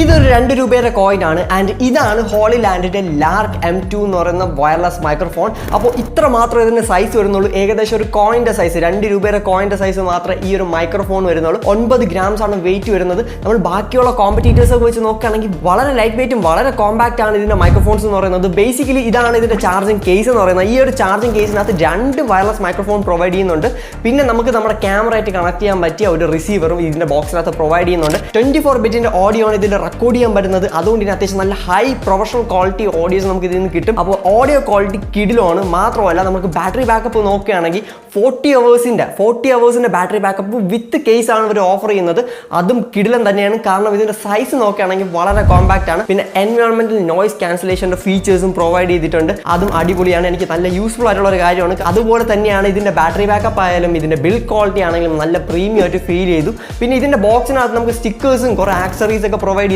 ഇതൊരു 2 രൂപയുടെ കോയിൻ ആണ് ആൻഡ് ഇതാണ് ഹോളി ലാൻഡിന്റെ ലാർക്ക് M2 എന്ന് പറയുന്ന വയർലെസ് മൈക്രോഫോൺ. അപ്പോൾ ഇത്ര മാത്രമേ ഇതിന്റെ സൈസ് വരുന്നുള്ളൂ. ഏകദേശം ഒരു കോയിന്റെ സൈസ് 2 രൂപയുടെ കോയിന്റെ സൈസ് മാത്രമേ ഈ ഒരു മൈക്രോഫോൺ വരുന്നുള്ളൂ. 9 grams ആണ് വെയിറ്റ് വരുന്നത്. നമ്മൾ ബാക്കിയുള്ള കോമ്പറ്റീറ്റേഴ്സ് ഒക്കെ വെച്ച് നോക്കുകയാണെങ്കിൽ വളരെ ലൈറ്റ് വെയിറ്റും വളരെ കോമ്പാക്റ്റ് ആണ് ഇതിന്റെ മൈക്രോഫോൺസ് എന്ന് പറയുന്നത്. ബേസിക്കലി ഇതാണ് ഇതിന്റെ ചാർജിങ് കേസ് എന്ന് പറയുന്നത്. ഈ ഒരു ചാർജിങ് കേസിനകത്ത് 2 വയർലെസ് മൈക്രോഫോൺ പ്രൊവൈഡ് ചെയ്യുന്നുണ്ട്. പിന്നെ നമുക്ക് നമ്മുടെ ക്യാമറയായിട്ട് കണക്ട് ചെയ്യാൻ പറ്റിയ ഒരു റിസീവറും ഇതിന്റെ ബോക്സിനകത്ത് പ്രൊവൈഡ് ചെയ്യുന്നുണ്ട്. 24 ബിറ്റിന്റെ ഓഡിയോ ആണ് ഇതിൽ റെക്കോർഡ് ചെയ്യാൻ പറ്റുന്നത്. അതുകൊണ്ട് ഇതിന് അത്യാവശ്യം നല്ല ഹൈ പ്രൊഫഷണൽ ക്വാളിറ്റി ഓഡിയോസ് നമുക്ക് ഇതിൽ നിന്ന് കിട്ടും. അപ്പോൾ ഓഡിയോ ക്വാളിറ്റി കിടിലാണ്. മാത്രമല്ല നമുക്ക് ബാറ്ററി ബാക്കപ്പ് നോക്കുകയാണെങ്കിൽ 40 അവേഴ്സിന്റെ ബാറ്ററി ബാക്കപ്പ് വിത്ത് കേസ് ആണ് ഇവർ ഓഫർ ചെയ്യുന്നത്. അതും കിടിലം തന്നെയാണ്. കാരണം ഇതിന്റെ സൈസ് നോക്കുകയാണെങ്കിൽ വളരെ കോമ്പാക്റ്റ് ആണ്. പിന്നെ എൻവയോൺമെന്റൽ നോയ്സ് ക്യാൻസലേഷന്റെ ഫീച്ചേഴ്സും പ്രൊവൈഡ് ചെയ്തിട്ടുണ്ട്. അതും അടിപൊളിയാണ്. എനിക്ക് നല്ല യൂസ്ഫുൾ ആയിട്ടുള്ള ഒരു കാര്യമാണ്. അതുപോലെ തന്നെയാണ് ഇതിന്റെ ബാറ്ററി ബാക്കപ്പ് ആയാലും ഇതിന്റെ ബിൽഡ് ക്വാളിറ്റി ആണെങ്കിലും നല്ല പ്രീമിയം ആയിട്ട് ഫീൽ ചെയ്തു. പിന്നെ ഇതിന്റെ ബോക്സിനകത്ത് നമുക്ക് സ്റ്റിക്കേഴ്സും കുറെ ആക്സറീസ് ഒക്കെ പ്രൊവൈഡ്